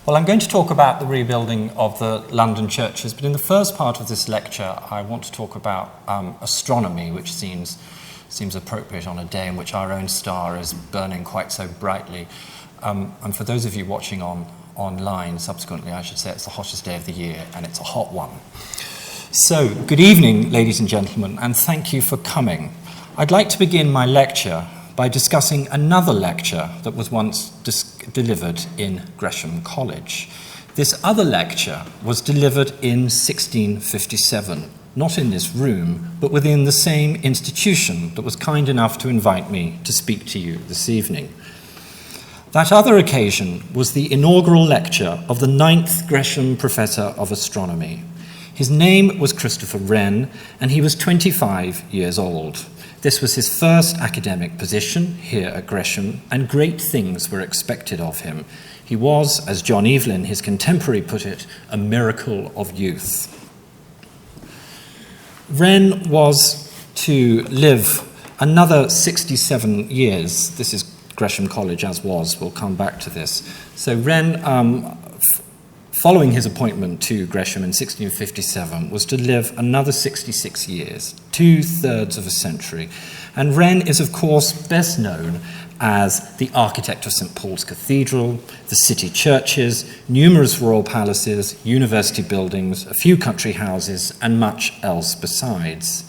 Well, I'm going to talk about the rebuilding of the London churches, but in the first part of this lecture, I want to talk about astronomy, which seems appropriate on a day in which our own star is burning quite so brightly. And for those of you watching online, subsequently, I should say it's the hottest day of the year, and it's a hot one. So, good evening, ladies and gentlemen, and thank you for coming. I'd like to begin my lecture by discussing another lecture that was once delivered in Gresham College. This other lecture was delivered in 1657, not in this room, but within the same institution that was kind enough to invite me to speak to you this evening. That other occasion was the inaugural lecture of the 9th Gresham Professor of Astronomy. His name was Christopher Wren, and he was 25 years old. This was his first academic position here at Gresham, and great things were expected of him. He was, as John Evelyn, his contemporary, put it, a miracle of youth. Wren was to live another 67 years. This is Gresham College as was. We'll come back to this. So Wren, following his appointment to Gresham in 1657, was to live another 66 years, 2/3 of a century. And Wren is, of course, best known as the architect of St. Paul's Cathedral, the city churches, numerous royal palaces, university buildings, a few country houses, and much else besides.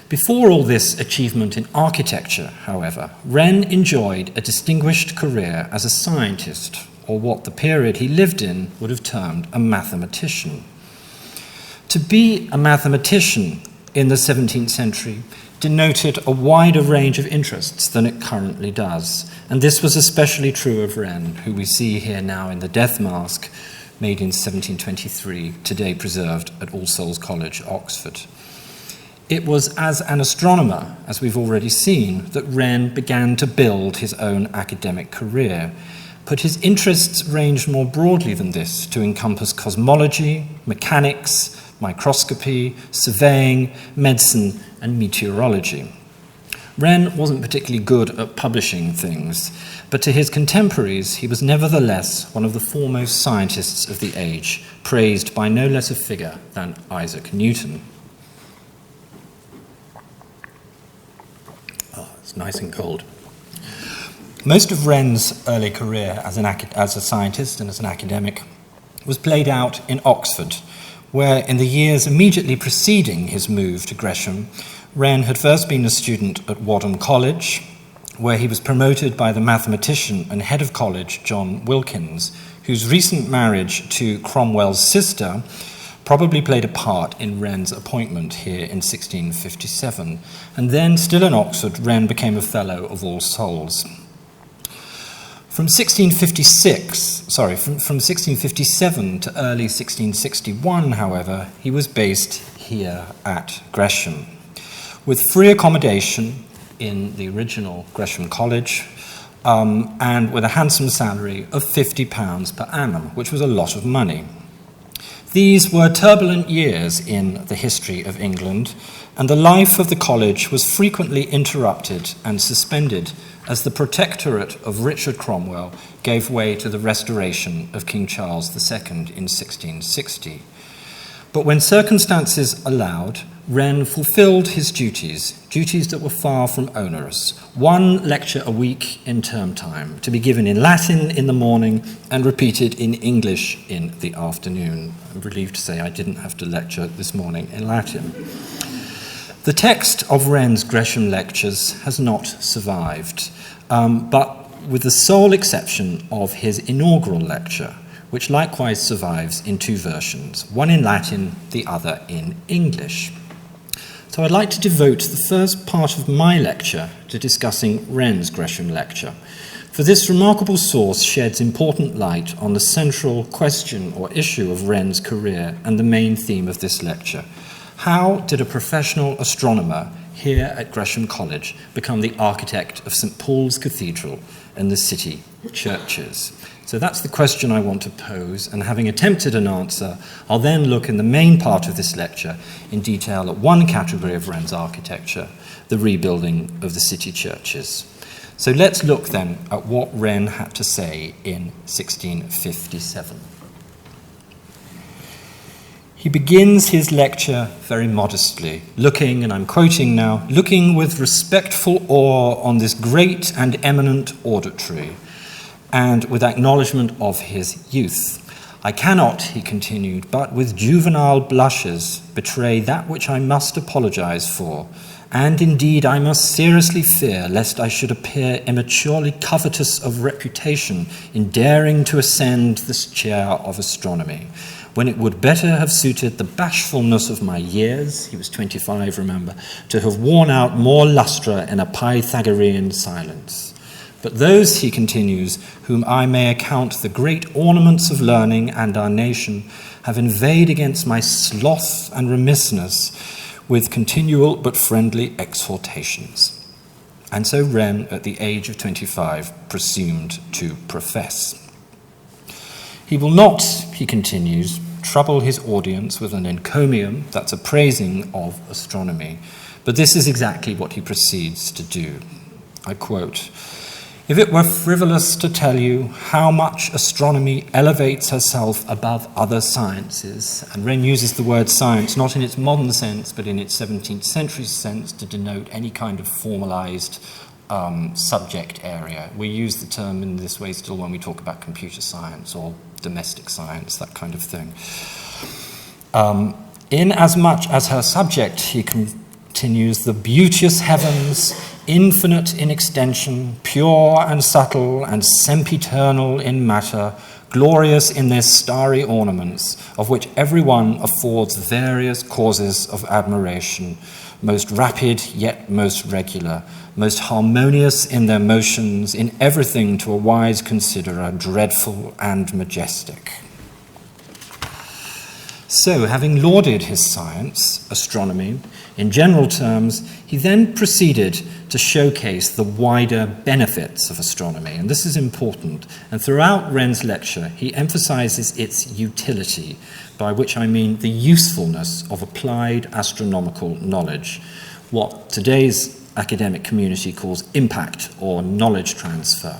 Before all this achievement in architecture, however, Wren enjoyed a distinguished career as a scientist, or what the period he lived in would have termed a mathematician. To be a mathematician in the 17th century denoted a wider range of interests than it currently does, and this was especially true of Wren, who we see here now in the death mask made in 1723, today preserved at All Souls College, Oxford. It was as an astronomer, as we've already seen, that Wren began to build his own academic career. But his interests ranged more broadly than this to encompass cosmology, mechanics, microscopy, surveying, medicine, and meteorology. Wren wasn't particularly good at publishing things, but to his contemporaries he was nevertheless one of the foremost scientists of the age, praised by no less a figure than Isaac Newton. Oh, it's nice and cold. Most of Wren's early career as a scientist and as an academic was played out in Oxford, where in the years immediately preceding his move to Gresham, Wren had first been a student at Wadham College, where he was promoted by the mathematician and head of college, John Wilkins, whose recent marriage to Cromwell's sister probably played a part in Wren's appointment here in 1657. And then, still in Oxford, Wren became a Fellow of All Souls. From 1657 to early 1661, however, he was based here at Gresham, with free accommodation in the original Gresham College, and with a handsome salary of £50 per annum, which was a lot of money. These were turbulent years in the history of England, and the life of the college was frequently interrupted and suspended as the protectorate of Richard Cromwell gave way to the restoration of King Charles II in 1660. But when circumstances allowed, Wren fulfilled his duties that were far from onerous. One lecture a week in term time, to be given in Latin in the morning and repeated in English in the afternoon. I'm relieved to say I didn't have to lecture this morning in Latin. The text of Wren's Gresham lectures has not survived, but with the sole exception of his inaugural lecture, which likewise survives in two versions, one in Latin, the other in English. So I'd like to devote the first part of my lecture to discussing Wren's Gresham lecture, for this remarkable source sheds important light on the central question or issue of Wren's career and the main theme of this lecture. How did a professional astronomer here at Gresham College become the architect of St. Paul's Cathedral and the city churches? So that's the question I want to pose, and having attempted an answer, I'll then look in the main part of this lecture in detail at one category of Wren's architecture, the rebuilding of the city churches. So let's look then at what Wren had to say in 1657. He begins his lecture very modestly, looking, and I'm quoting now, looking with respectful awe on this great and eminent auditory, and with acknowledgement of his youth. I cannot, he continued, but with juvenile blushes betray that which I must apologize for, and indeed I must seriously fear lest I should appear immaturely covetous of reputation in daring to ascend this chair of astronomy, when it would better have suited the bashfulness of my years, he was 25, remember, to have worn out more lustre in a Pythagorean silence. But those, he continues, whom I may account the great ornaments of learning and our nation, have inveighed against my sloth and remissness with continual but friendly exhortations. And so Wren, at the age of 25, presumed to profess. He will not, he continues, trouble his audience with an encomium, that's a praising of astronomy, but this is exactly what he proceeds to do. I quote, "If it were frivolous to tell you how much astronomy elevates herself above other sciences," and Wren uses the word science not in its modern sense, but in its 17th century sense to denote any kind of formalized subject area. We use the term in this way still when we talk about computer science or domestic science, that kind of thing. In as much as her subject, he continues, the beauteous heavens, infinite in extension, pure and subtle and sempiternal in matter, glorious in their starry ornaments, of which every one affords various causes of admiration, most rapid yet most regular, most harmonious in their motions, in everything to a wise considerer, dreadful and majestic. So, having lauded his science, astronomy, in general terms, he then proceeded to showcase the wider benefits of astronomy, and this is important. And throughout Wren's lecture, he emphasizes its utility, by which I mean the usefulness of applied astronomical knowledge, what today's academic community calls impact or knowledge transfer.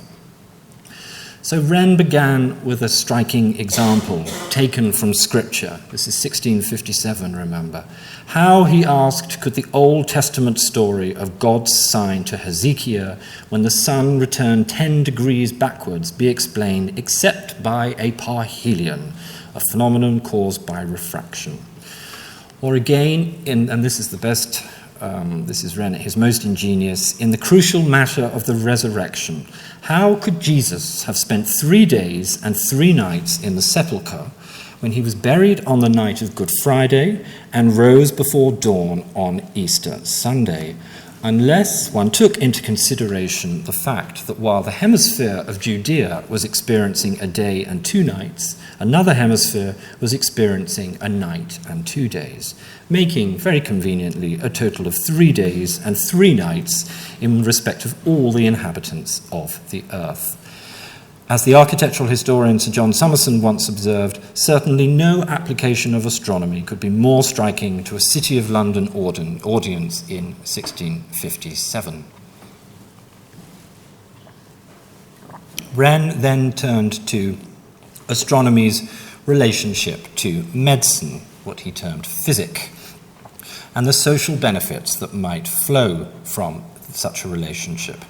So Wren began with a striking example taken from Scripture. This is 1657, remember. How, he asked, could the Old Testament story of God's sign to Hezekiah when the sun returned 10 degrees backwards be explained except by a parhelion, a phenomenon caused by refraction? Or again, and this is the best, this is Wren at his most ingenious, in the crucial matter of the resurrection. How could Jesus have spent 3 days and 3 nights in the sepulchre when he was buried on the night of Good Friday and rose before dawn on Easter Sunday, unless one took into consideration the fact that while the hemisphere of Judea was experiencing a day and 2 nights, another hemisphere was experiencing a night and 2 days, making, very conveniently, a total of 3 days and 3 nights in respect of all the inhabitants of the earth. As the architectural historian Sir John Summerson once observed, certainly no application of astronomy could be more striking to a City of London audience in 1657. Wren then turned to astronomy's relationship to medicine, what he termed physic, and the social benefits that might flow from such a relationship.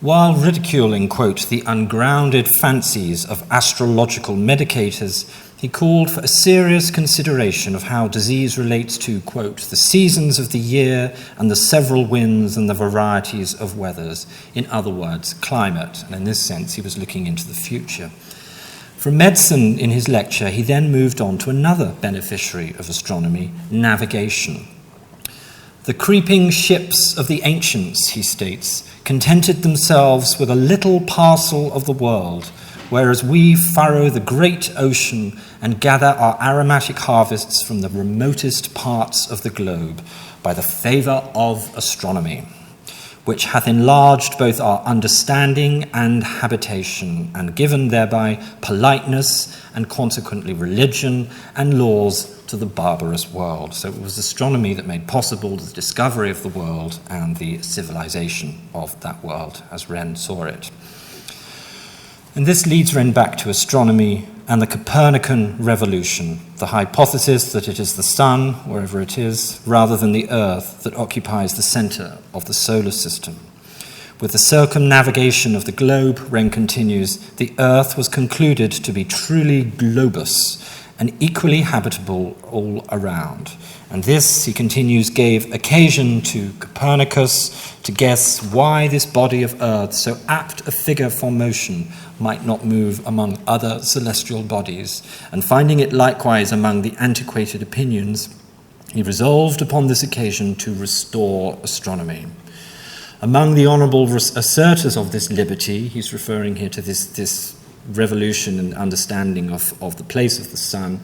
While ridiculing, quote, the ungrounded fancies of astrological medicators, he called for a serious consideration of how disease relates to, quote, the seasons of the year and the several winds and the varieties of weathers. In other words, climate. And in this sense, he was looking into the future. From medicine in his lecture, he then moved on to another beneficiary of astronomy, navigation. The creeping ships of the ancients, he states, contented themselves with a little parcel of the world, whereas we furrow the great ocean and gather our aromatic harvests from the remotest parts of the globe by the favour of astronomy. which hath enlarged both our understanding and habitation, and given thereby politeness and consequently religion and laws to the barbarous world. So it was astronomy that made possible the discovery of the world and the civilization of that world, as Wren saw it. And this leads Wren back to astronomy and the Copernican Revolution, the hypothesis that it is the sun, wherever it is, rather than the earth that occupies the center of the solar system. With the circumnavigation of the globe, Wren continues, the earth was concluded to be truly globous and equally habitable all around. And this, he continues, gave occasion to Copernicus to guess why this body of earth, so apt a figure for motion, might not move among other celestial bodies, and finding it likewise among the antiquated opinions, he resolved upon this occasion to restore astronomy. Among the honourable assertors of this liberty, he's referring here to this revolution and understanding of the place of the sun,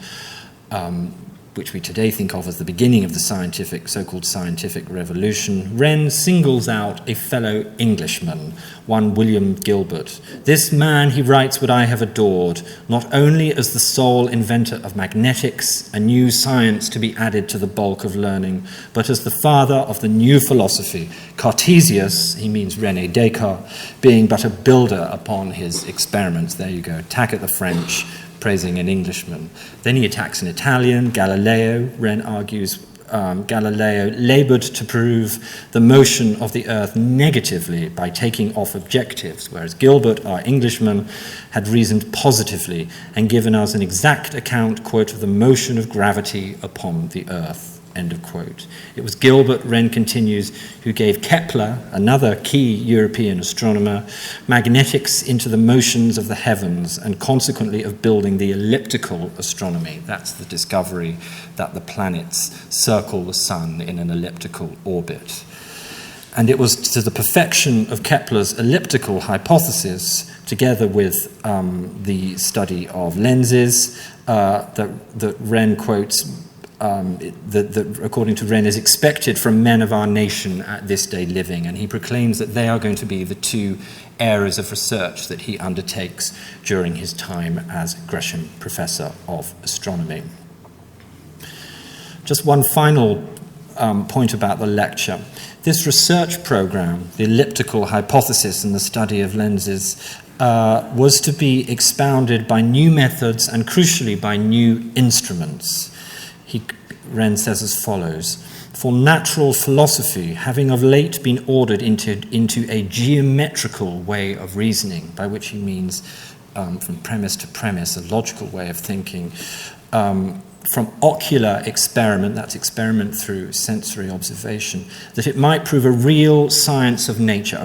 which we today think of as the beginning of the so-called scientific revolution, Wren singles out a fellow Englishman, one William Gilbert. This man, he writes, would I have adored, not only as the sole inventor of magnetics, a new science to be added to the bulk of learning, but as the father of the new philosophy, Cartesius, he means René Descartes, being but a builder upon his experiments. There you go, attack at the French, praising an Englishman. Then he attacks an Italian, Galileo. Wren argues Galileo laboured to prove the motion of the earth negatively by taking off objectives, whereas Gilbert, our Englishman, had reasoned positively and given us an exact account, quote, of the motion of gravity upon the earth. End of quote. It was Gilbert, Wren continues, who gave Kepler, another key European astronomer, magnetics into the motions of the heavens and consequently of building the elliptical astronomy. That's the discovery that the planets circle the sun in an elliptical orbit. And it was to the perfection of Kepler's elliptical hypothesis, together with the study of lenses, that Wren quotes that according to Wren is expected from men of our nation at this day living, and he proclaims that they are going to be the two areas of research that he undertakes during his time as Gresham Professor of Astronomy. Just one final point about the lecture. This research program, the elliptical hypothesis and the study of lenses, was to be expounded by new methods and crucially by new instruments. Wren says as follows: for natural philosophy, having of late been ordered into a geometrical way of reasoning, by which he means from premise to premise, a logical way of thinking, from ocular experiment, that's experiment through sensory observation, that it might prove a real science of nature,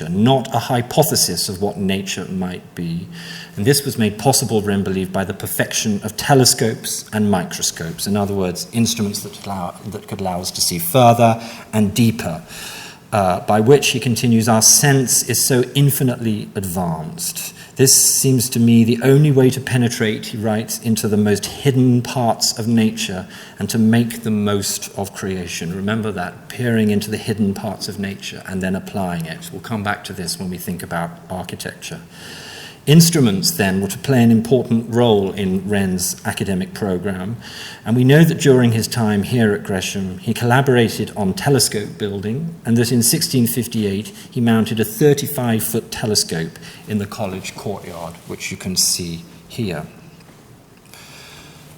not a hypothesis of what nature might be. And this was made possible, Wren believed, by the perfection of telescopes and microscopes, in other words, instruments that could allow us to see further and deeper, by which, he continues, our sense is so infinitely advanced. This seems to me the only way to penetrate, he writes, into the most hidden parts of nature and to make the most of creation. Remember that, peering into the hidden parts of nature and then applying it. We'll come back to this when we think about architecture. Instruments, then, were to play an important role in Wren's academic program, and we know that during his time here at Gresham, he collaborated on telescope building, and that in 1658 he mounted a 35-foot telescope in the college courtyard, which you can see here.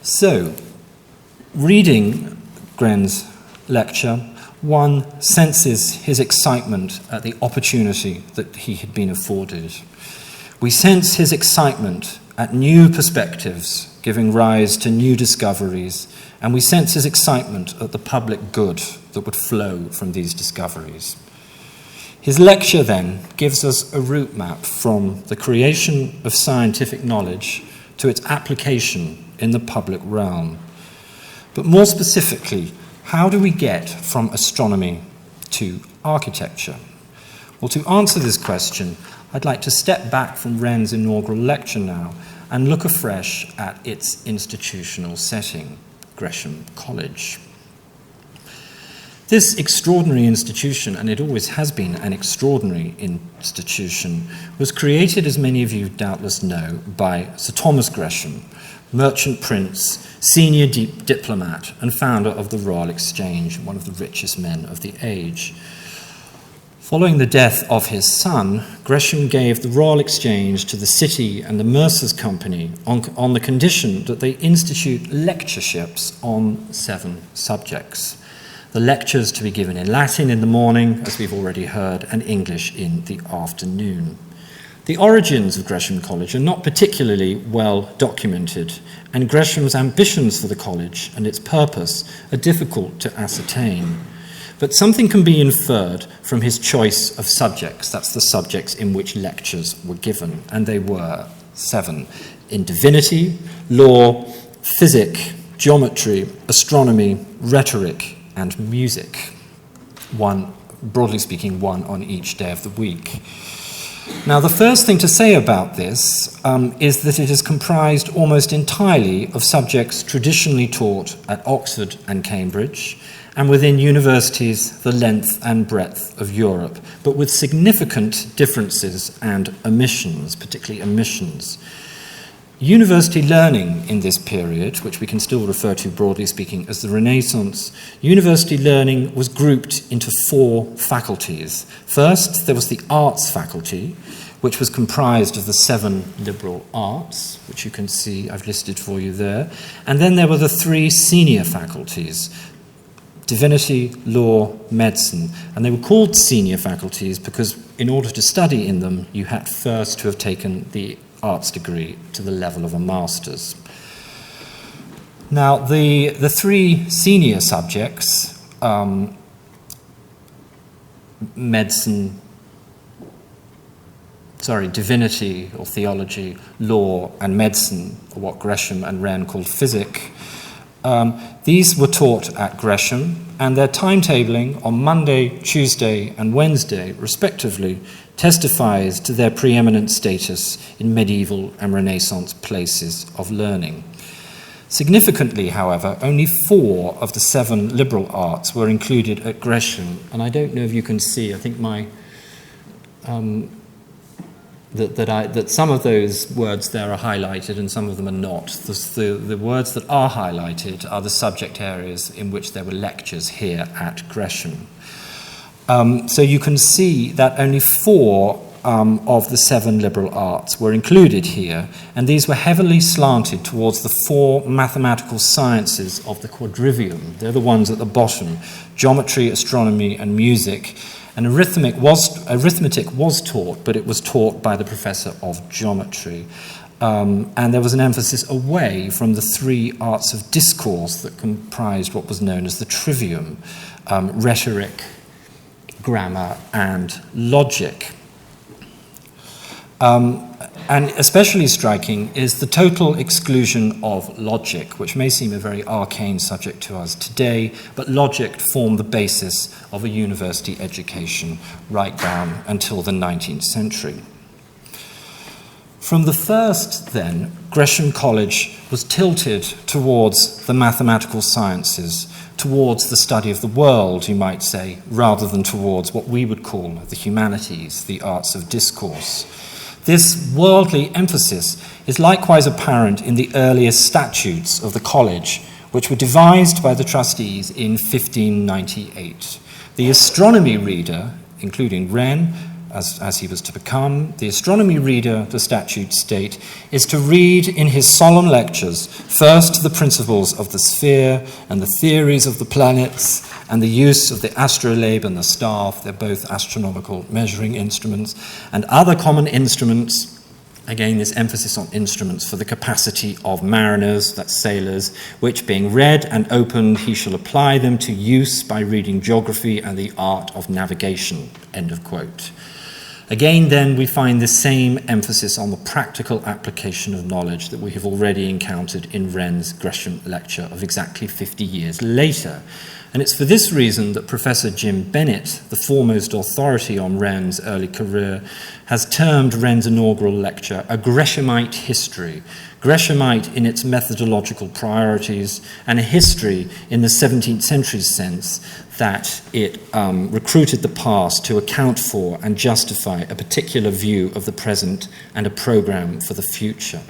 So, reading Wren's lecture, one senses his excitement at the opportunity that he had been afforded. We sense his excitement at new perspectives, giving rise to new discoveries, and we sense his excitement at the public good that would flow from these discoveries. His lecture, then, gives us a route map from the creation of scientific knowledge to its application in the public realm. But more specifically, how do we get from astronomy to architecture? Well, to answer this question, I'd like to step back from Wren's inaugural lecture now and look afresh at its institutional setting, Gresham College. This extraordinary institution, and it always has been an extraordinary institution, was created, as many of you doubtless know, by Sir Thomas Gresham, merchant prince, senior diplomat, and founder of the Royal Exchange, one of the richest men of the age. Following the death of his son, Gresham gave the Royal Exchange to the City and the Mercers' Company on the condition that they institute lectureships on 7 subjects. The lectures to be given in Latin in the morning, as we've already heard, and English in the afternoon. The origins of Gresham College are not particularly well documented, and Gresham's ambitions for the college and its purpose are difficult to ascertain. But something can be inferred from his choice of subjects. That's the subjects in which lectures were given, and they were 7: in divinity, law, physic, geometry, astronomy, rhetoric, and music. One, broadly speaking, one on each day of the week. Now, the first thing to say about this is that it is comprised almost entirely of subjects traditionally taught at Oxford and Cambridge, and within universities the length and breadth of Europe, but with significant differences and omissions, particularly omissions. University learning in this period, which we can still refer to broadly speaking as the Renaissance, university learning was grouped into 4 faculties. First, there was the arts faculty, which was comprised of the 7 liberal arts, which you can see I've listed for you there. And then there were the 3 senior faculties: divinity, law, medicine. And they were called senior faculties because in order to study in them, you had first to have taken the arts degree to the level of a master's. Now, the 3 senior subjects, divinity or theology, law, and medicine, or what Gresham and Wren called physic, these were taught at Gresham, and their timetabling on Monday, Tuesday, and Wednesday, respectively, testifies to their preeminent status in medieval and Renaissance places of learning. Significantly, however, only 4 of the 7 liberal arts were included at Gresham, and I don't know if you can see, I think my that some of those words there are highlighted and some of them are not. The words that are highlighted are the subject areas in which there were lectures here at Gresham. So you can see that only 4 of the 7 liberal arts were included here, and these were heavily slanted towards the 4 mathematical sciences of the quadrivium. They're the ones at the bottom: geometry, astronomy, and music. And arithmetic was taught, but it was taught by the professor of geometry. And there was an emphasis away from the 3 arts of discourse that comprised what was known as the trivium: rhetoric, grammar, and logic. And especially striking is the total exclusion of logic, which may seem a very arcane subject to us today, but logic formed the basis of a university education right down until the 19th century. From the first, then, Gresham College was tilted towards the mathematical sciences, towards the study of the world, you might say, rather than towards what we would call the humanities, the arts of discourse. This worldly emphasis is likewise apparent in the earliest statutes of the college, which were devised by the trustees in 1598. The astronomy reader, including Wren, as he was to become, the astronomy reader, the statutes state, is to read in his solemn lectures first the principles of the sphere and the theories of the planets and the use of the astrolabe and the staff, they're both astronomical measuring instruments, and other common instruments. Again, this emphasis on instruments for the capacity of mariners, that's sailors, which being read and opened, he shall apply them to use by reading geography and the art of navigation, end of quote. Again, then, we find the same emphasis on the practical application of knowledge that we have already encountered in Wren's Gresham lecture of exactly 50 years later. And it's for this reason that Professor Jim Bennett, the foremost authority on Wren's early career, has termed Wren's inaugural lecture a Greshamite history, Greshamite in its methodological priorities, and a history in the 17th century sense that it recruited the past to account for and justify a particular view of the present and a program for the future.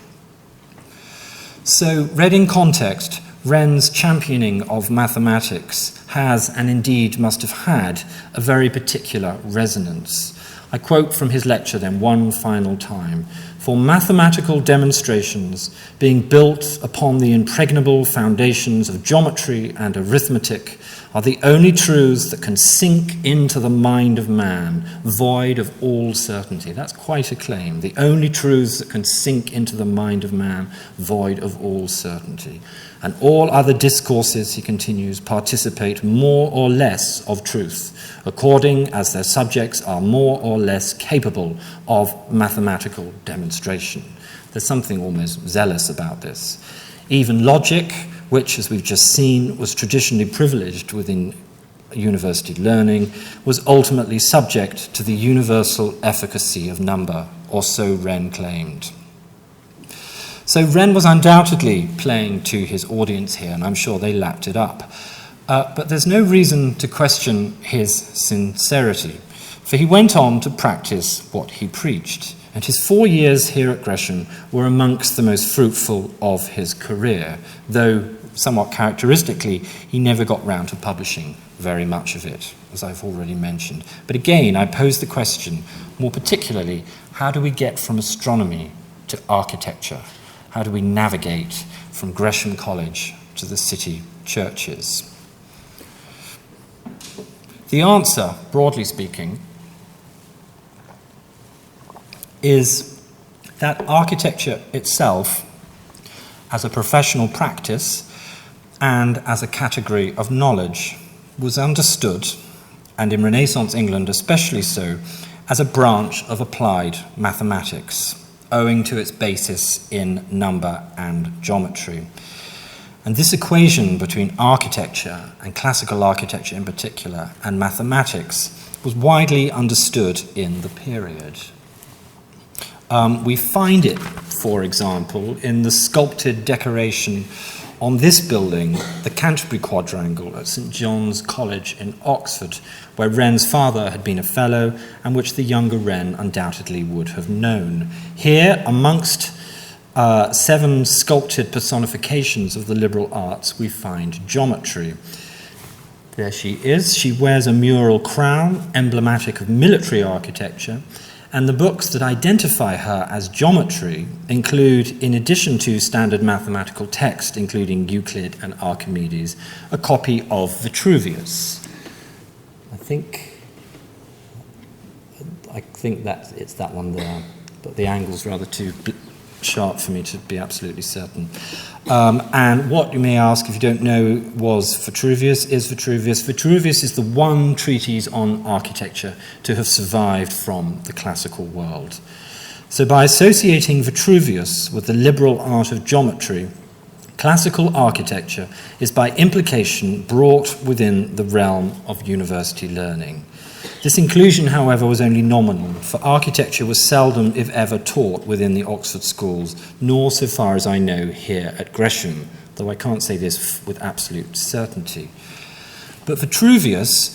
So, read in context, Wren's championing of mathematics has, and indeed must have had, a very particular resonance. I quote from his lecture then one final time: "For mathematical demonstrations being built upon the impregnable foundations of geometry and arithmetic are the only truths that can sink into the mind of man, void of all certainty." That's quite a claim. The only truths that can sink into the mind of man, void of all certainty. "And all other discourses," he continues, "participate more or less of truth, according as their subjects are more or less capable of mathematical demonstration." There's something almost zealous about this. Even logic, which, as we've just seen, was traditionally privileged within university learning, was ultimately subject to the universal efficacy of number, or so Wren claimed. So Wren was undoubtedly playing to his audience here, and I'm sure they lapped it up. But there's no reason to question his sincerity, for he went on to practice what he preached, and his 4 years here at Gresham were amongst the most fruitful of his career, though somewhat characteristically, he never got round to publishing very much of it, as I've already mentioned. But again, I pose the question, more particularly, how do we get from astronomy to architecture? How do we navigate from Gresham College to the city churches? The answer, broadly speaking, is that architecture itself, as a professional practice and as a category of knowledge, was understood, and in Renaissance England especially so, as a branch of applied mathematics, owing to its basis in number and geometry. And this equation between architecture, and classical architecture in particular, and mathematics was widely understood in the period. We find it, for example, in the sculpted decoration on this building, the Canterbury Quadrangle at St John's College in Oxford, where Wren's father had been a fellow and which the younger Wren undoubtedly would have known. Here, amongst 7 sculpted personifications of the liberal arts, we find geometry. There she is. She wears a mural crown, emblematic of military architecture, and the books that identify her as geometry include, in addition to standard mathematical text, including Euclid and Archimedes, a copy of Vitruvius. I think that it's that one there, but the angle's rather too sharp for me to be absolutely certain. And what, you may ask, if you don't know, was Vitruvius, is Vitruvius. Vitruvius is the one treatise on architecture to have survived from the classical world. So by associating Vitruvius with the liberal art of geometry, classical architecture is by implication brought within the realm of university learning. This inclusion, however, was only nominal, for architecture was seldom, if ever, taught within the Oxford schools, nor, so far as I know, here at Gresham, though I can't say this with absolute certainty. But Vitruvius,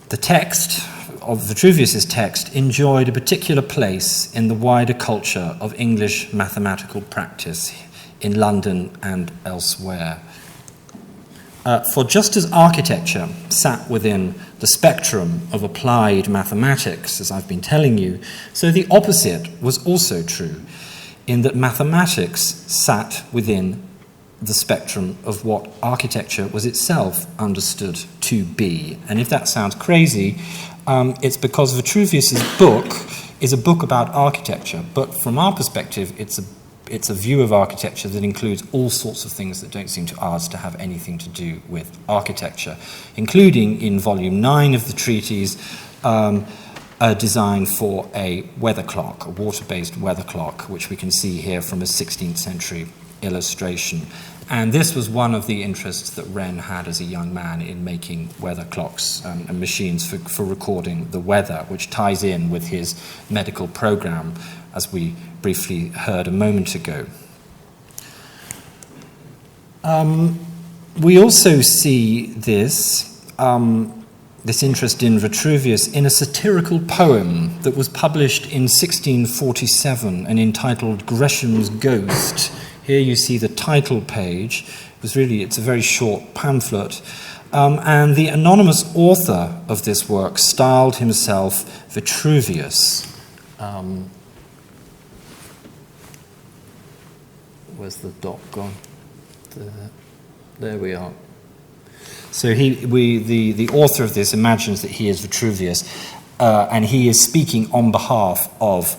the text of Vitruvius's text, enjoyed a particular place in the wider culture of English mathematical practice in London and elsewhere. For just as architecture sat within the spectrum of applied mathematics, as I've been telling you, so the opposite was also true, in that mathematics sat within the spectrum of what architecture was itself understood to be. And if that sounds crazy, it's because Vitruvius's book is a book about architecture, but from our perspective, it's a view of architecture that includes all sorts of things that don't seem to ours to have anything to do with architecture, including in volume 9 of the treatise, a design for a weather clock, a water-based weather clock, which we can see here from a 16th century illustration. And this was one of the interests that Wren had as a young man in making weather clocks and machines for recording the weather, which ties in with his medical program, as we briefly heard a moment ago. We also see this interest in Vitruvius in a satirical poem that was published in 1647 and entitled Gresham's Ghost. Here you see the title page. It's a very short pamphlet. And the anonymous author of this work styled himself Vitruvius. Where's the dot gone? There we are. So the author of this imagines that he is Vitruvius, and he is speaking on behalf of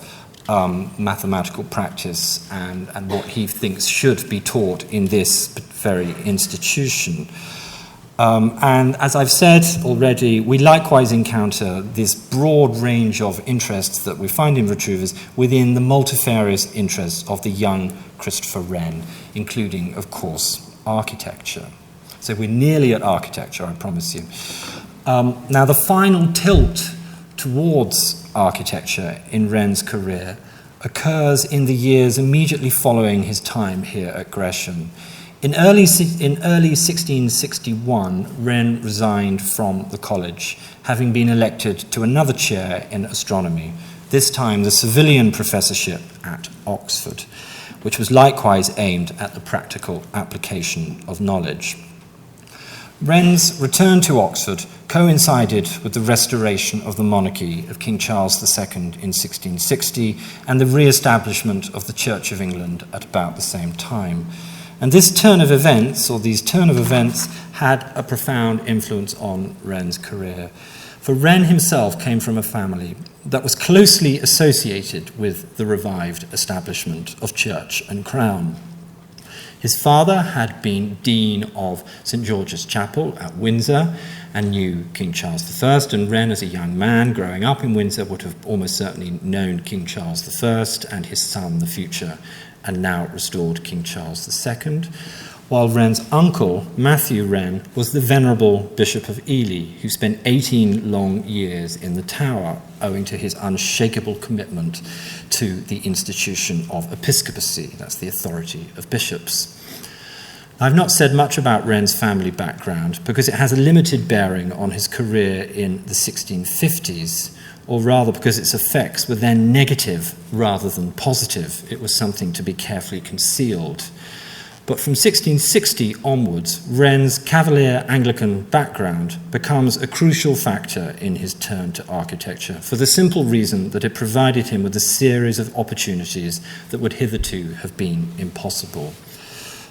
mathematical practice and what he thinks should be taught in this very institution. And as I've said already, we likewise encounter this broad range of interests that we find in Vitruvius within the multifarious interests of the young Christopher Wren, including, of course, architecture. So we're nearly at architecture, I promise you. Now, the final tilt towards architecture in Wren's career occurs in the years immediately following his time here at Gresham. In early 1661, Wren resigned from the college, having been elected to another chair in astronomy, this time the civilian professorship at Oxford, which was likewise aimed at the practical application of knowledge. Wren's return to Oxford coincided with the restoration of the monarchy of King Charles II in 1660 and the re-establishment of the Church of England at about the same time. And these turn of events, had a profound influence on Wren's career. For Wren himself came from a family that was closely associated with the revived establishment of church and crown. His father had been Dean of St. George's Chapel at Windsor and knew King Charles I, and Wren, as a young man growing up in Windsor, would have almost certainly known King Charles I and his son, the future and now restored King Charles II, while Wren's uncle, Matthew Wren, was the venerable Bishop of Ely, who spent 18 long years in the Tower, owing to his unshakable commitment to the institution of episcopacy, that's the authority of bishops. I've not said much about Wren's family background because it has a limited bearing on his career in the 1650s, or rather because its effects were then negative rather than positive. It was something to be carefully concealed. But from 1660 onwards, Wren's Cavalier Anglican background becomes a crucial factor in his turn to architecture, for the simple reason that it provided him with a series of opportunities that would hitherto have been impossible.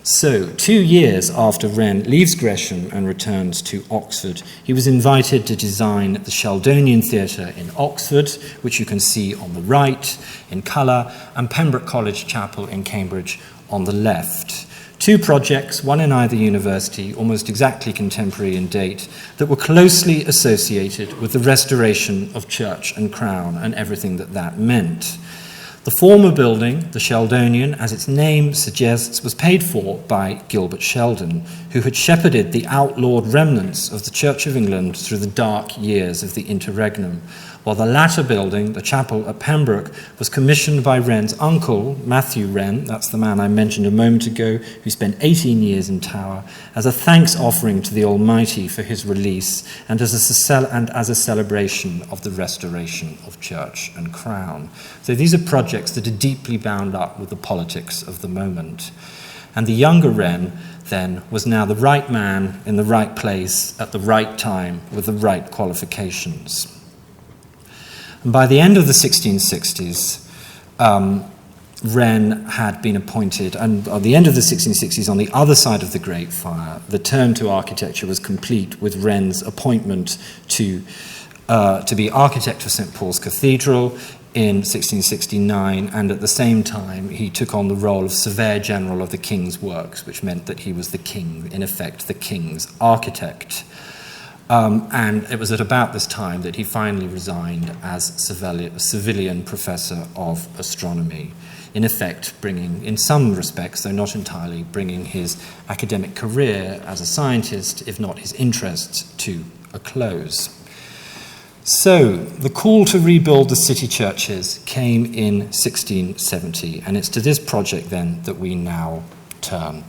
So, 2 years after Wren leaves Gresham and returns to Oxford, he was invited to design the Sheldonian Theatre in Oxford, which you can see on the right in colour, and Pembroke College Chapel in Cambridge on the left. 2 projects, one in either university, almost exactly contemporary in date, that were closely associated with the restoration of church and crown and everything that meant. The former building, the Sheldonian, as its name suggests, was paid for by Gilbert Sheldon, who had shepherded the outlawed remnants of the Church of England through the dark years of the interregnum, while the latter building, the chapel at Pembroke, was commissioned by Wren's uncle, Matthew Wren, that's the man I mentioned a moment ago, who spent 18 years in Tower, as a thanks offering to the Almighty for his release and as a celebration of the restoration of church and crown. So these are projects that are deeply bound up with the politics of the moment. And the younger Wren, then, was now the right man in the right place at the right time with the right qualifications. And by the end of the 1660s, Wren had been appointed, and at the end of the 1660s, on the other side of the Great Fire, the turn to architecture was complete with Wren's appointment to be architect of St. Paul's Cathedral in 1669, and at the same time he took on the role of Surveyor General of the King's Works, which meant that he was the king, in effect the king's architect. And it was at about this time that he finally resigned as civilian professor of astronomy, in effect bringing, in some respects, though not entirely, bringing his academic career as a scientist, if not his interests, to a close. So, the call to rebuild the city churches came in 1670, and it's to this project then that we now turn.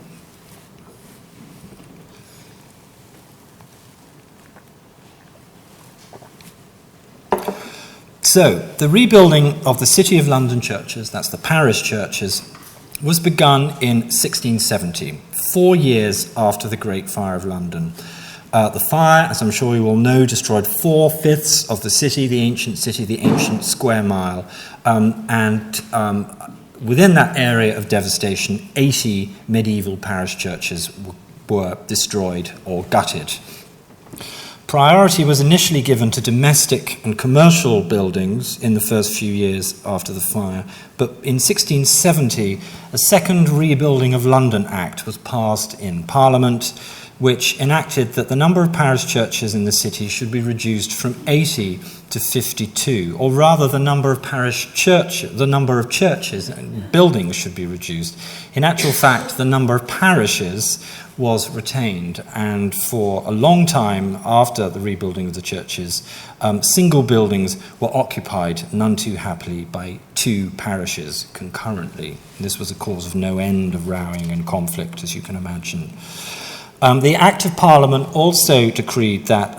So, the rebuilding of the City of London churches, that's the parish churches, was begun in 1670, 4 years after the Great Fire of London. The fire, as I'm sure you all know, destroyed 4/5 of the city, the ancient square mile, and within that area of devastation, 80 medieval parish churches were destroyed or gutted. Priority was initially given to domestic and commercial buildings in the first few years after the fire, but in 1670, a second Rebuilding of London Act was passed in Parliament, which enacted that the number of parish churches in the city should be reduced from 80 to 52, or rather the number of churches and buildings should be reduced. In actual fact, the number of parishes was retained, and for a long time after the rebuilding of the churches, single buildings were occupied, none too happily, by 2 parishes concurrently. This was a cause of no end of rowing and conflict, as you can imagine. The Act of Parliament also decreed that,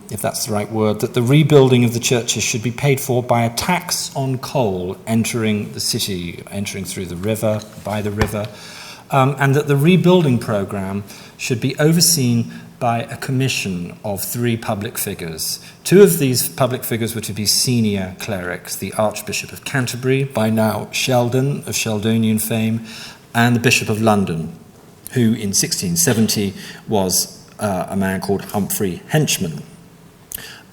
if that's the right word, that the rebuilding of the churches should be paid for by a tax on coal entering the city, entering through the river, by the river, and that the rebuilding programme should be overseen by a commission of 3 public figures. 2 of these public figures were to be senior clerics, the Archbishop of Canterbury, by now Sheldon, of Sheldonian fame, and the Bishop of London, who in 1670 was a man called Humphrey Henchman.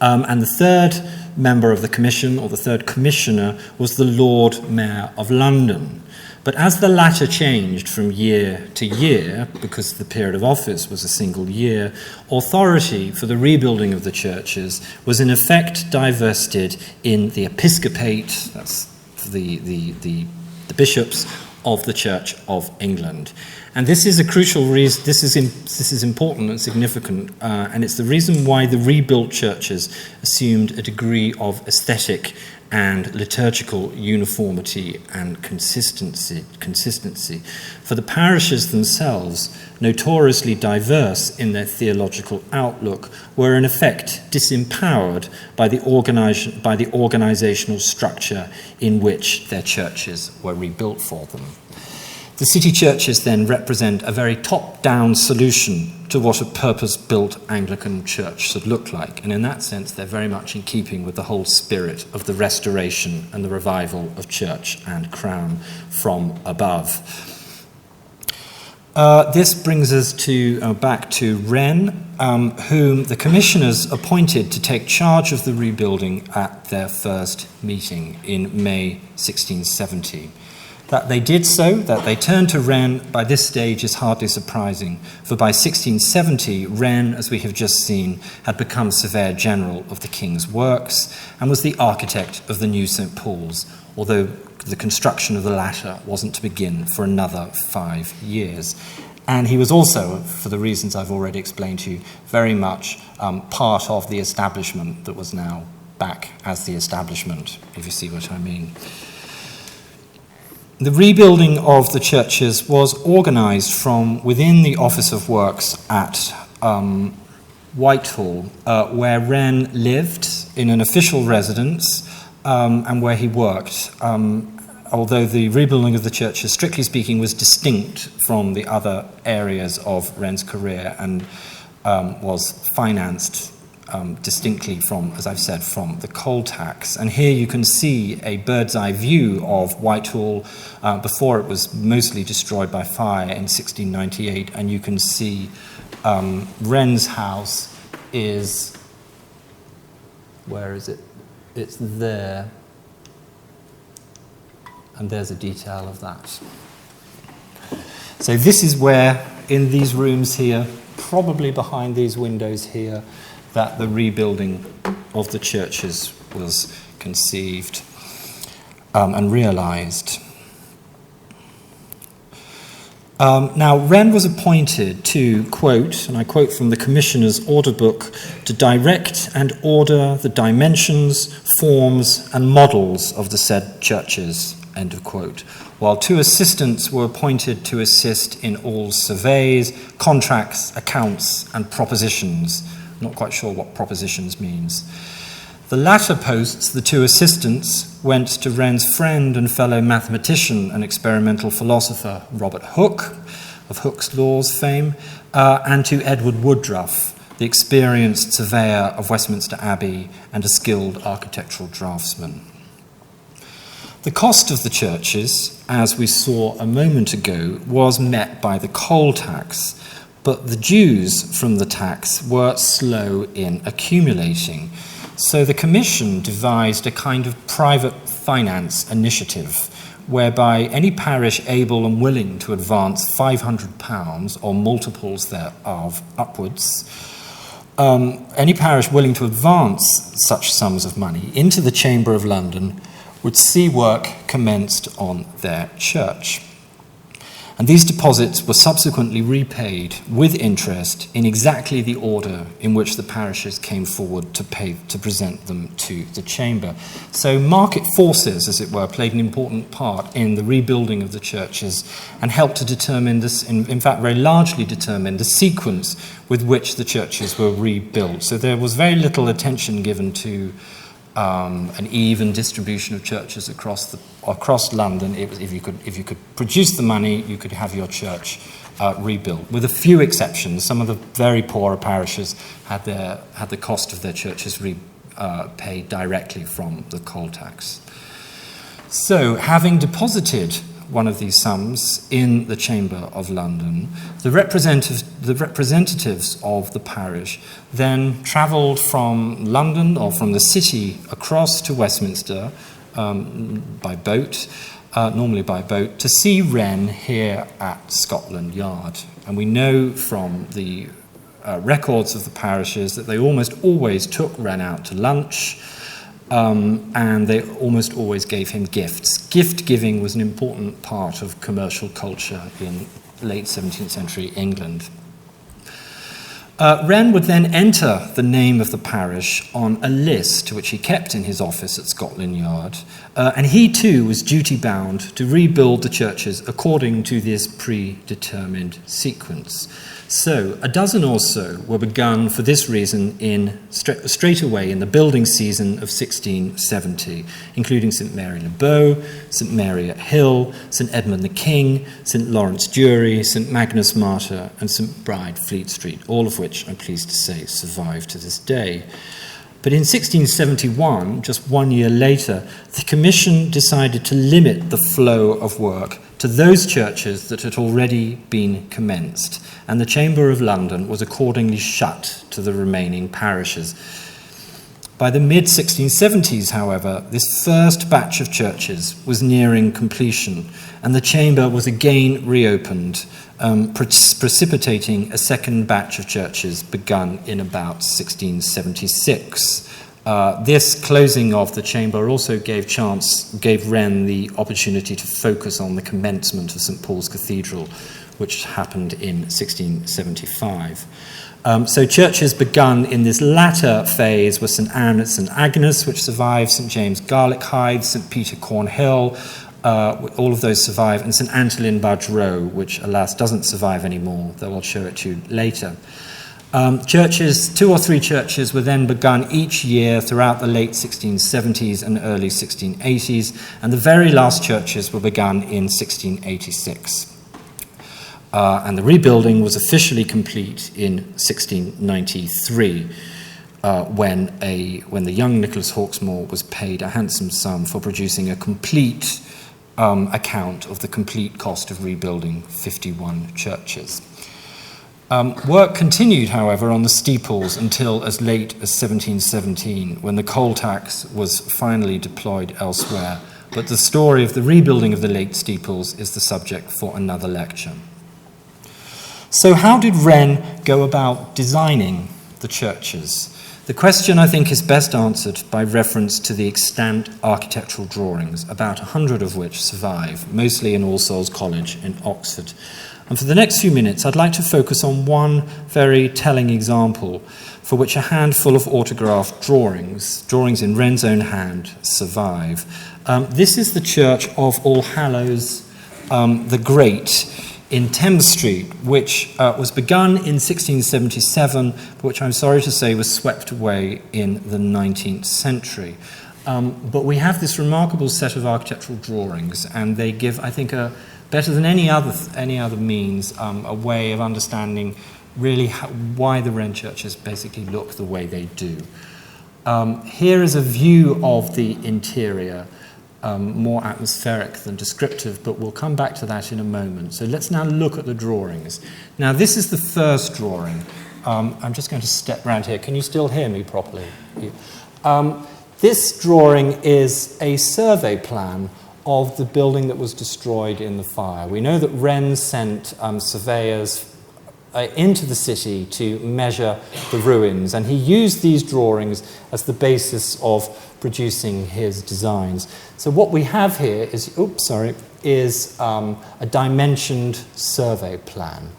And the third member of the commission, or the third commissioner, was the Lord Mayor of London. But as the latter changed from year to year, because the period of office was a single year, authority for the rebuilding of the churches was in effect divested in the episcopate, that's the bishops of the Church of England. And this is a crucial reason, this is important and significant, and it's the reason why the rebuilt churches assumed a degree of aesthetic and liturgical uniformity and consistency. For the parishes themselves, notoriously diverse in their theological outlook, were in effect disempowered by the organizational structure in which their churches were rebuilt for them. The city churches then represent a very top-down solution to what a purpose-built Anglican church should look like. And in that sense, they're very much in keeping with the whole spirit of the restoration and the revival of church and crown from above. This brings us back to Wren, whom the commissioners appointed to take charge of the rebuilding at their first meeting in May 1670. That they did so, that they turned to Wren, by this stage is hardly surprising, for by 1670, Wren, as we have just seen, had become Surveyor General of the King's Works and was the architect of the new St. Paul's, although the construction of the latter wasn't to begin for another 5 years. And he was also, for the reasons I've already explained to you, very much part of the establishment that was now back as the establishment, if you see what I mean. The rebuilding of the churches was organised from within the Office of Works at Whitehall, where Wren lived in an official residence and where he worked, although the rebuilding of the churches, strictly speaking, was distinct from the other areas of Wren's career and was financed distinctly from, as I've said, from the coal tax. And here you can see a bird's eye view of Whitehall before it was mostly destroyed by fire in 1698, and you can see Wren's house is, where is it? It's there, and there's a detail of that. So this is where, in these rooms here, probably behind these windows here, that the rebuilding of the churches was conceived and realised. Now, Wren was appointed to, quote, and I quote from the Commissioner's Order Book, to direct and order the dimensions, forms, and models of the said churches, end of quote, while 2 assistants were appointed to assist in all surveys, contracts, accounts, and propositions. Not quite sure what propositions means. The latter posts, the 2 assistants, went to Wren's friend and fellow mathematician and experimental philosopher Robert Hooke, of Hooke's Laws fame, and to Edward Woodruff, the experienced surveyor of Westminster Abbey and a skilled architectural draftsman. The cost of the churches, as we saw a moment ago, was met by the coal tax, but the dues from the tax were slow in accumulating. So the Commission devised a kind of private finance initiative whereby any parish able and willing to advance £500 or multiples thereof upwards, any parish willing to advance such sums of money into the Chamber of London would see work commenced on their church. And these deposits were subsequently repaid with interest in exactly the order in which the parishes came forward to present them to the chamber. So market forces, as it were, played an important part in the rebuilding of the churches and helped to determine this, in fact, very largely determine the sequence with which the churches were rebuilt. So there was very little attention given to an even distribution of churches across London. It was, if you could produce the money, you could have your church rebuilt. With a few exceptions, some of the very poorer parishes had the cost of their churches paid directly from the coal tax. So, having deposited one of these sums in the Chamber of London, the representatives of the parish then travelled from London or from the city across to Westminster by boat, normally by boat, to see Wren here at Scotland Yard. And we know from the records of the parishes that they almost always took Wren out to lunch, and they almost always gave him gifts. Gift giving was an important part of commercial culture in late 17th century England. Wren would then enter the name of the parish on a list which he kept in his office at Scotland Yard, and he too was duty-bound to rebuild the churches according to this predetermined sequence. So, a dozen or so were begun for this reason straight away in the building season of 1670, including St Mary le Bow, St Mary at Hill, St Edmund the King, St Lawrence Dury, St Magnus Martyr, and St Bride Fleet Street, all of which, I'm pleased to say, survive to this day. But in 1671, just 1 year later, the Commission decided to limit the flow of work to those churches that had already been commenced, and the Chamber of London was accordingly shut to the remaining parishes. By the mid-1670s, however, this first batch of churches was nearing completion, and the chamber was again reopened, precipitating a second batch of churches begun in about 1676. This closing of the chamber also gave Wren the opportunity to focus on the commencement of St Paul's Cathedral, which happened in 1675. So churches begun in this latter phase were St Anne at St Agnes, which survived, St James Garlick Hythe, St Peter Cornhill, all of those survive, and St Antolin Budge Row, which alas doesn't survive anymore, though I'll show it to you later. Two or three churches were then begun each year throughout the late 1670s and early 1680s, and the very last churches were begun in 1686. And the rebuilding was officially complete in 1693, when the young Nicholas Hawksmoor was paid a handsome sum for producing a complete account of the complete cost of rebuilding 51 churches. Work continued, however, on the steeples until as late as 1717, when the coal tax was finally deployed elsewhere. But the story of the rebuilding of the late steeples is the subject for another lecture. So how did Wren go about designing the churches? The question, I think, is best answered by reference to the extant architectural drawings, about 100 of which survive, mostly in All Souls College in Oxford. And for the next few minutes, I'd like to focus on one very telling example for which a handful of autographed drawings in Wren's own hand, survive. This is the Church of All Hallows the Great in Thames Street, which was begun in 1677, but which I'm sorry to say was swept away in the 19th century. But we have this remarkable set of architectural drawings, and they give, I think, better than any other means, a way of understanding really why the Wren churches basically look the way they do. Here is a view of the interior, more atmospheric than descriptive, but we'll come back to that in a moment. So let's now look at the drawings. Now, this is the first drawing. I'm just going to step around here. Can you still hear me properly? This drawing is a survey plan of the building that was destroyed in the fire. We know that Wren sent surveyors into the city to measure the ruins, and he used these drawings as the basis of producing his designs. So what we have here is a dimensioned survey plan,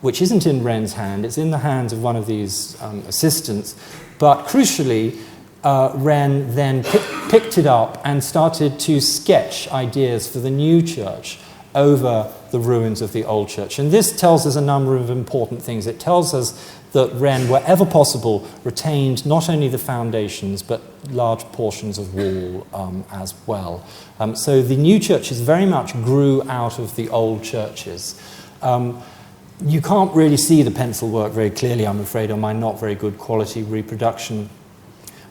which isn't in Wren's hand. It's in the hands of one of these assistants, but crucially, Wren then picked it up and started to sketch ideas for the new church over the ruins of the old church. And this tells us a number of important things. It tells us that Wren, wherever possible, retained not only the foundations, but large portions of wall as well. So the new churches very much grew out of the old churches. You can't really see the pencil work very clearly, I'm afraid, on my not very good quality reproduction.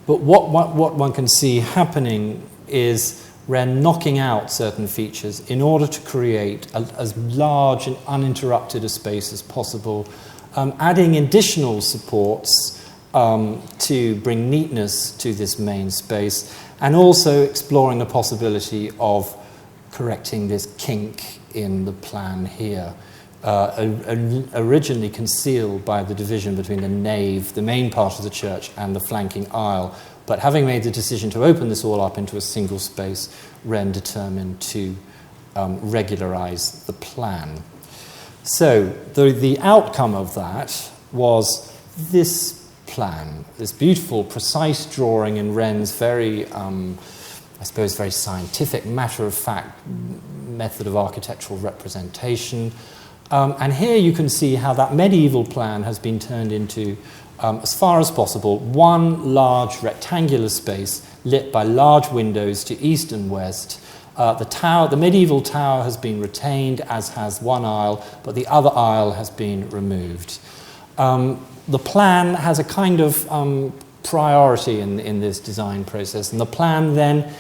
But what one can see happening is Wren knocking out certain features in order to create as large and uninterrupted a space as possible, adding additional supports to bring neatness to this main space, and also exploring the possibility of correcting this kink in the plan here, originally concealed by the division between the nave, the main part of the church, and the flanking aisle. But having made the decision to open this all up into a single space, Wren determined to regularize the plan. So the outcome of that was this plan, this beautiful, precise drawing in Wren's very, very scientific, matter-of-fact method of architectural representation. And here you can see how that medieval plan has been turned into, as far as possible, one large rectangular space lit by large windows to east and west. The medieval tower has been retained, as has one aisle, but the other aisle has been removed. The plan has a kind of priority in this design process, and the plan then,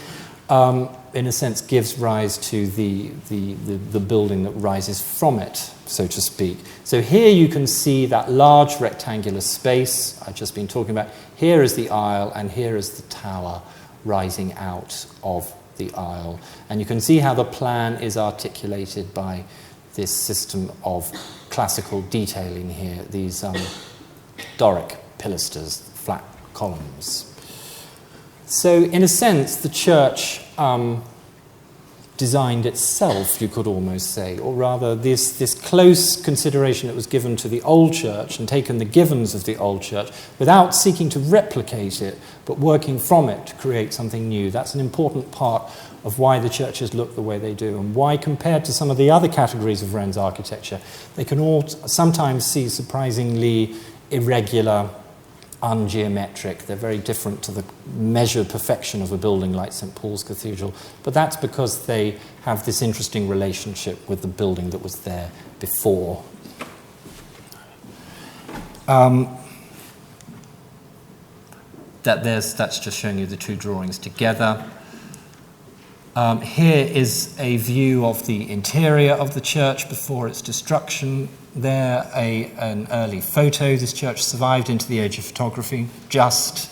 in a sense, gives rise to the building that rises from it, so to speak. So here you can see that large rectangular space I've just been talking about. Here is the aisle, and here is the tower rising out of the aisle. And you can see how the plan is articulated by this system of classical detailing here, these Doric pilasters, flat columns. So in a sense, the church designed itself, you could almost say, or rather this close consideration that was given to the old church and taken the givens of the old church without seeking to replicate it, but working from it to create something new. That's an important part of why the churches look the way they do, and why, compared to some of the other categories of Wren's architecture, they can all sometimes see surprisingly irregular, ungeometric. They're very different to the measured perfection of a building like St. Paul's Cathedral, but that's because they have this interesting relationship with the building that was there before. That's just showing you the two drawings together. Here is a view of the interior of the church before its destruction. There, an early photo. This church survived into the age of photography, just.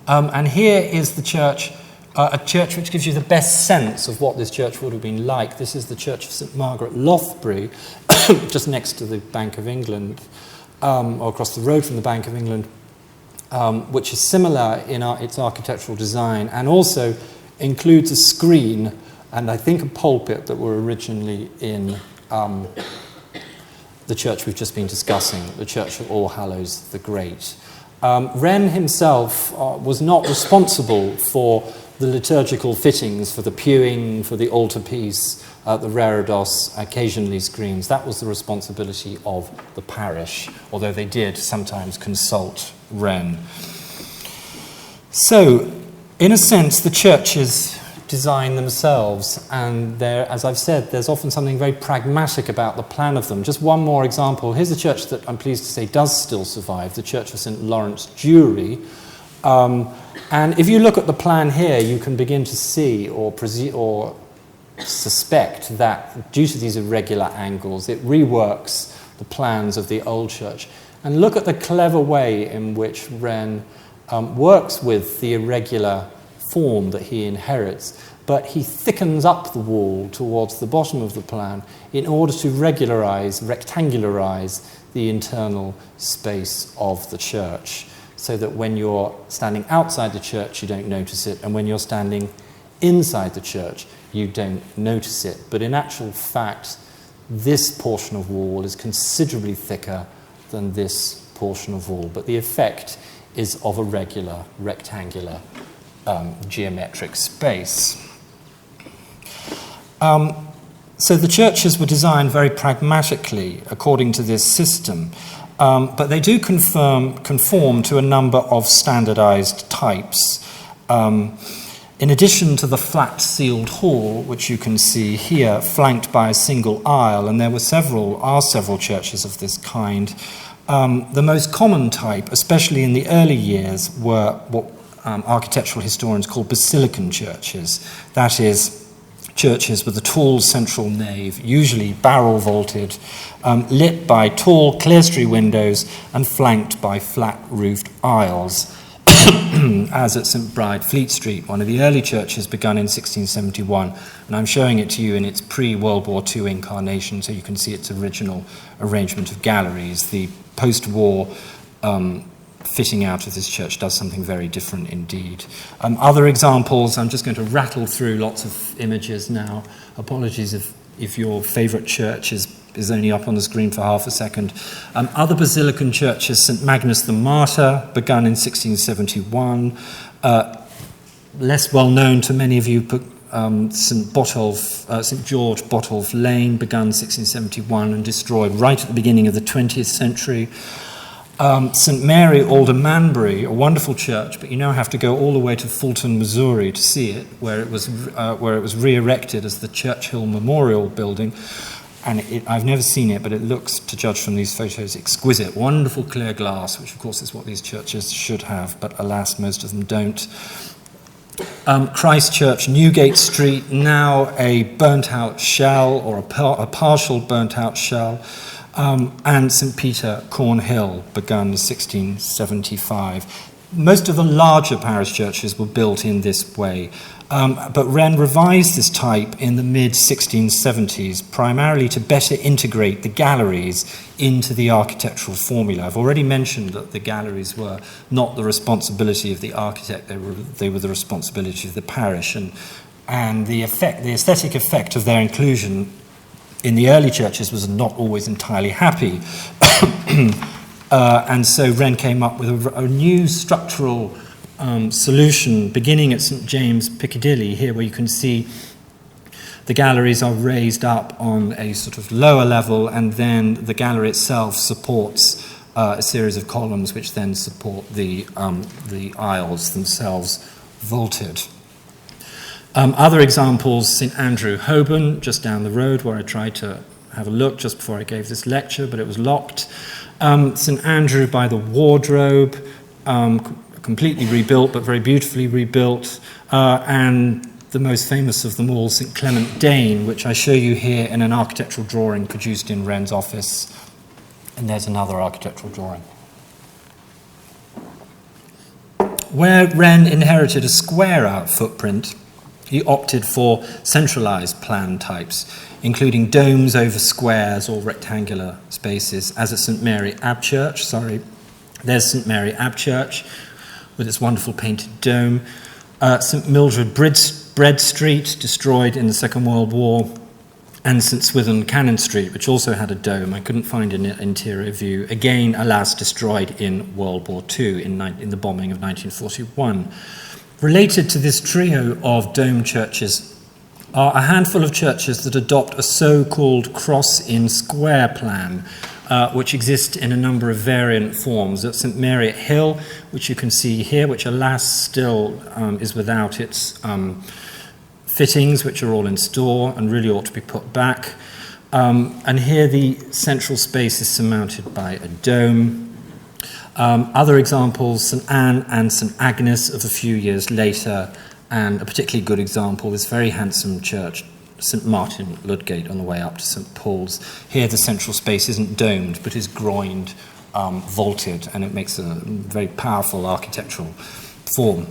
And here is the church, a church which gives you the best sense of what this church would have been like. This is the Church of St. Margaret, Lothbury, just next to the Bank of England. or across the road from the Bank of England, which is similar in its architectural design, and also includes a screen and I think a pulpit that were originally in the church we've just been discussing, the Church of All Hallows the Great. Wren himself was not responsible for the liturgical fittings, for the pewing, for the altarpiece, the reredos, occasionally screens. That was the responsibility of the parish, although they did sometimes consult Wren. So, in a sense, the churches design themselves, and there, as I've said, there's often something very pragmatic about the plan of them. Just one more example. Here's a church that I'm pleased to say does still survive, the Church of St. Lawrence, Jewry. And if you look at the plan here, you can begin to see or suspect that due to these irregular angles, it reworks the plans of the old church. And look at the clever way in which Wren works with the irregular form that he inherits, but he thickens up the wall towards the bottom of the plan in order to rectangularize the internal space of the church, so that when you're standing outside the church, you don't notice it, and when you're standing inside the church, you don't notice it. But in actual fact, this portion of wall is considerably thicker than this portion of wall, but the effect is of a regular, rectangular geometric space. So the churches were designed very pragmatically according to this system, but they do conform to a number of standardized types. In addition to the flat sealed hall, which you can see here, flanked by a single aisle, and there are several churches of this kind. The most common type, especially in the early years, were what architectural historians call basilican churches. That is, churches with a tall central nave, usually barrel vaulted, lit by tall clerestory windows and flanked by flat-roofed aisles, as at St Bride, Fleet Street, one of the early churches begun in 1671. And I'm showing it to you in its pre-World War II incarnation, so you can see its original arrangement of galleries. The post-war fitting out of this church does something very different indeed. Other examples, I'm just going to rattle through lots of images now. Apologies if your favourite church is only up on the screen for half a second. Other basilican churches, St Magnus the Martyr, begun in 1671. Less well known to many of you, St George Botolph Lane, begun 1671 and destroyed right at the beginning of the 20th century. St Mary Aldermanbury, a wonderful church, but you now have to go all the way to Fulton, Missouri to see it, where it was re-erected as the Churchill Memorial Building. And I've never seen it, but it looks, to judge from these photos, exquisite. Wonderful clear glass, which of course is what these churches should have, but alas, most of them don't. Christ Church, Newgate Street, now a burnt-out shell, or a partial burnt-out shell. And St Peter, Cornhill, begun 1675. Most of the larger parish churches were built in this way, but Wren revised this type in the mid-1670s, primarily to better integrate the galleries into the architectural formula. I've already mentioned that the galleries were not the responsibility of the architect, they were the responsibility of the parish, and the aesthetic effect of their inclusion in the early churches was not always entirely happy. And so Wren came up with a new structural solution beginning at St James Piccadilly, here where you can see the galleries are raised up on a sort of lower level, and then the gallery itself supports a series of columns which then support the aisles themselves vaulted. Other examples, St Andrew Holborn, just down the road, where I tried to have a look just before I gave this lecture, but it was locked. St Andrew by the Wardrobe, completely rebuilt, but very beautifully rebuilt. And the most famous of them all, St Clement Danes, which I show you here in an architectural drawing produced in Wren's office. And there's another architectural drawing. Where Wren inherited a square-out footprint, he opted for centralized plan types, including domes over squares or rectangular spaces, as at St Mary Abchurch. There's St Mary Abchurch with its wonderful painted dome. St Mildred Bread Street, destroyed in the Second World War, and St Swithin Cannon Street, which also had a dome. I couldn't find an interior view. Again, alas, destroyed in World War II in the bombing of 1941. Related to this trio of dome churches are a handful of churches that adopt a so-called cross-in-square plan, which exist in a number of variant forms. At St Mary at Hill, which you can see here, which alas still is without its fittings, which are all in store and really ought to be put back. And here the central space is surmounted by a dome. Other examples, St Anne and St Agnes of a few years later, and a particularly good example, this very handsome church, St Martin Ludgate, on the way up to St Paul's. Here the central space isn't domed, but is groined, vaulted, and it makes a very powerful architectural form.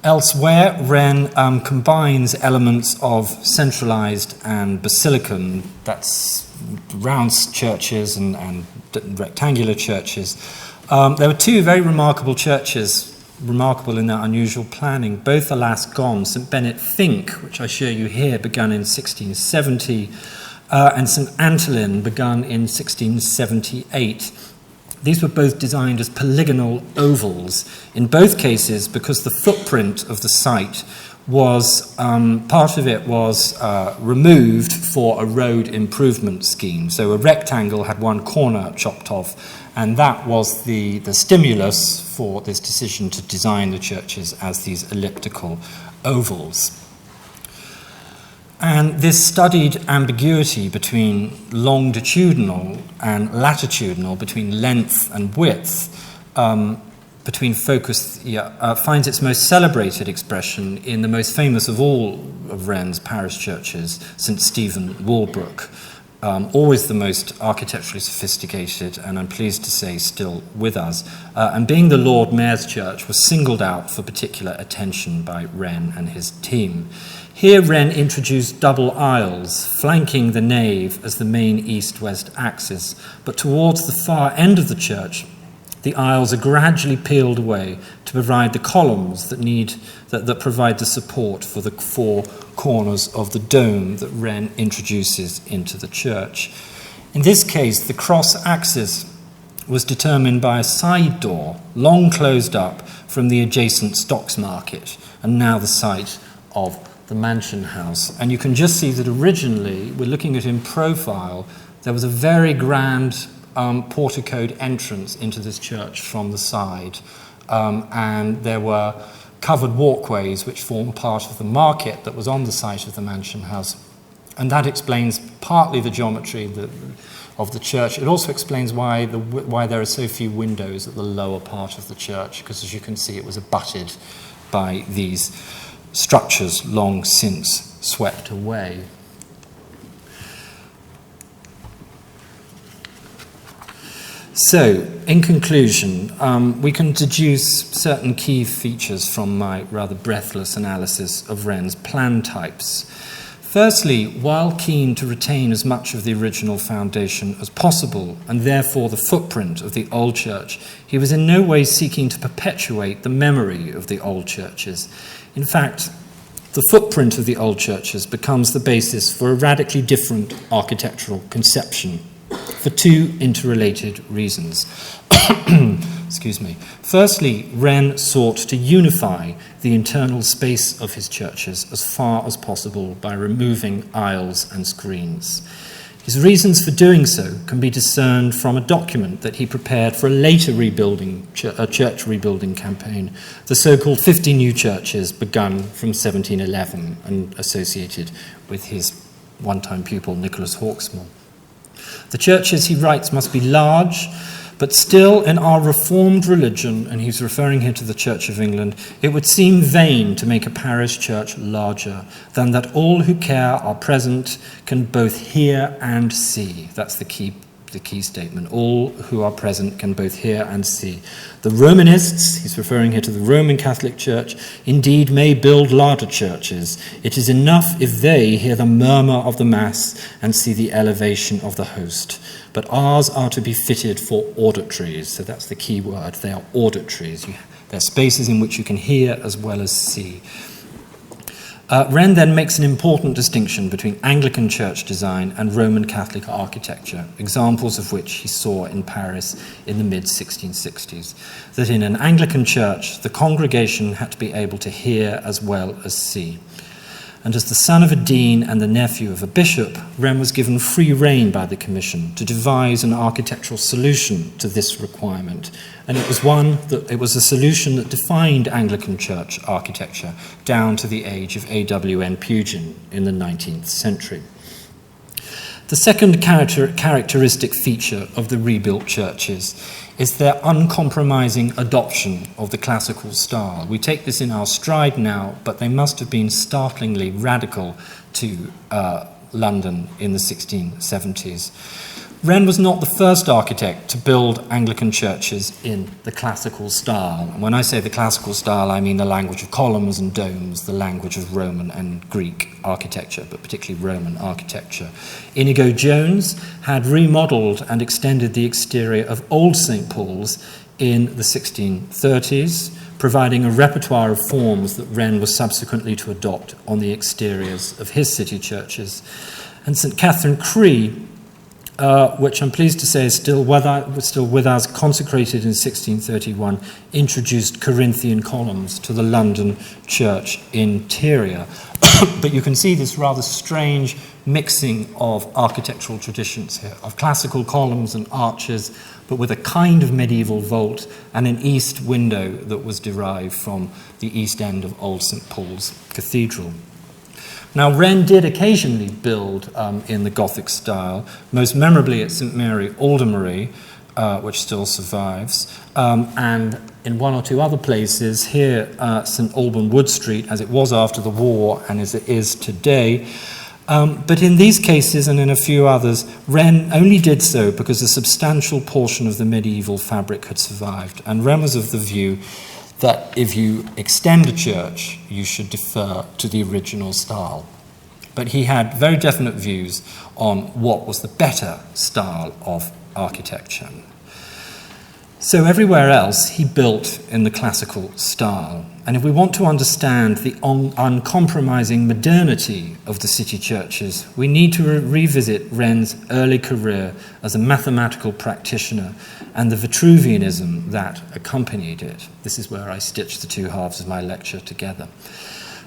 Elsewhere, Wren combines elements of centralized and basilican, that's round churches and rectangular churches. There were two very remarkable churches, remarkable in their unusual planning, both alas gone. St Bennet Fink, which I show you here, begun in 1670, and St Antolin, begun in 1678. These were both designed as polygonal ovals, in both cases because the footprint of the site was, part of it was removed for a road improvement scheme. So a rectangle had one corner chopped off, and that was the stimulus for this decision to design the churches as these elliptical ovals. And this studied ambiguity between longitudinal and latitudinal, between length and width, between focus, finds its most celebrated expression in the most famous of all of Wren's parish churches, St Stephen Walbrook, always the most architecturally sophisticated, and I'm pleased to say still with us. And being the Lord Mayor's church, was singled out for particular attention by Wren and his team. Here Wren introduced double aisles, flanking the nave as the main east-west axis, but towards the far end of the church, the aisles are gradually peeled away to provide the columns that provide the support for the four corners of the dome that Wren introduces into the church. In this case, the cross axis was determined by a side door, long closed up from the adjacent stocks market, and now the site of the mansion house. And you can just see that originally, we're looking at in profile, there was a very grand porticoed entrance into this church from the side, and there were covered walkways which formed part of the market that was on the site of the mansion house, and that explains partly the geometry of the church. It also explains why there are so few windows at the lower part of the church, because as you can see, it was abutted by these structures long since swept away. So, in conclusion, we can deduce certain key features from my rather breathless analysis of Wren's plan types. Firstly, while keen to retain as much of the original foundation as possible, and therefore the footprint of the old church, he was in no way seeking to perpetuate the memory of the old churches. In fact, the footprint of the old churches becomes the basis for a radically different architectural conception, for two interrelated reasons. Excuse me. Firstly, Wren sought to unify the internal space of his churches as far as possible by removing aisles and screens. His reasons for doing so can be discerned from a document that he prepared for a later church rebuilding campaign, the so-called 50 New Churches, begun from 1711 and associated with his one-time pupil Nicholas Hawksmoor. The churches, he writes, must be large, but still in our reformed religion, and he's referring here to the Church of England, it would seem vain to make a parish church larger than that all who care are present can both hear and see. That's the key the key statement. All who are present can both hear and see. The Romanists, he's referring here to the Roman Catholic Church, indeed may build larger churches. It is enough if they hear the murmur of the Mass and see the elevation of the host. But ours are to be fitted for auditories. So that's the key word. They are auditories. They're spaces in which you can hear as well as see. Wren then makes an important distinction between Anglican church design and Roman Catholic architecture, examples of which he saw in Paris in the mid-1660s. That in an Anglican church, the congregation had to be able to hear as well as see. And as the son of a dean and the nephew of a bishop, Wren was given free rein by the commission to devise an architectural solution to this requirement. And it was a solution that defined Anglican church architecture down to the age of A.W.N. Pugin in the 19th century. The second characteristic feature of the rebuilt churches is their uncompromising adoption of the classical style. We take this in our stride now, but they must have been startlingly radical to London in the 1670s. Wren was not the first architect to build Anglican churches in the classical style. And when I say the classical style, I mean the language of columns and domes, the language of Roman and Greek architecture, but particularly Roman architecture. Inigo Jones had remodelled and extended the exterior of Old St. Paul's in the 1630s, providing a repertoire of forms that Wren was subsequently to adopt on the exteriors of his city churches. And St. Catherine Cree, which I'm pleased to say is still with us, consecrated in 1631, introduced Corinthian columns to the London church interior. But you can see this rather strange mixing of architectural traditions here, of classical columns and arches, but with a kind of medieval vault and an east window that was derived from the east end of Old St. Paul's Cathedral. Now, Wren did occasionally build in the Gothic style, most memorably at St. Mary Aldermary, which still survives, and in one or two other places, here St. Alban Wood Street, as it was after the war and as it is today. But in these cases and in a few others, Wren only did so because a substantial portion of the medieval fabric had survived, and Wren was of the view that if you extend a church, you should defer to the original style. But he had very definite views on what was the better style of architecture. So everywhere else, he built in the classical style. And if we want to understand the uncompromising modernity of the city churches, we need to revisit Wren's early career as a mathematical practitioner and the Vitruvianism that accompanied it. This is where I stitch the two halves of my lecture together.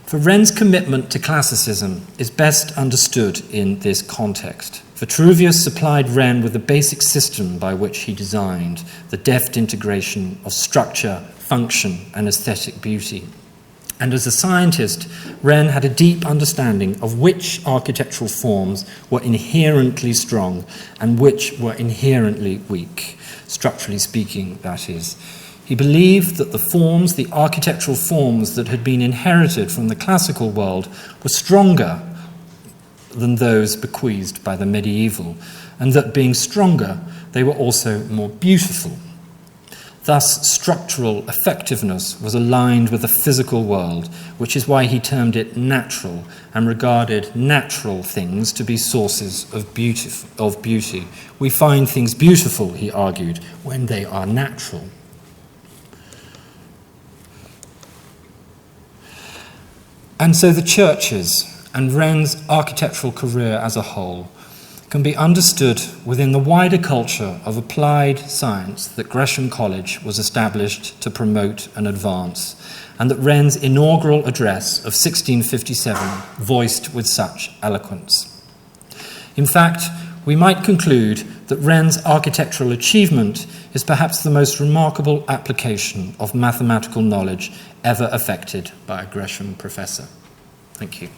For Wren's commitment to classicism is best understood in this context. Vitruvius supplied Wren with the basic system by which he designed the deft integration of structure, function, and aesthetic beauty. And as a scientist, Wren had a deep understanding of which architectural forms were inherently strong and which were inherently weak, structurally speaking, that is. He believed that the architectural forms that had been inherited from the classical world were stronger than those bequeathed by the medieval, and that being stronger, they were also more beautiful. Thus, structural effectiveness was aligned with the physical world, which is why he termed it natural and regarded natural things to be sources of beauty. We find things beautiful, he argued, when they are natural. And so the churches and Wren's architectural career as a whole can be understood within the wider culture of applied science that Gresham College was established to promote and advance, and that Wren's inaugural address of 1657 voiced with such eloquence. In fact, we might conclude that Wren's architectural achievement is perhaps the most remarkable application of mathematical knowledge ever effected by a Gresham professor. Thank you.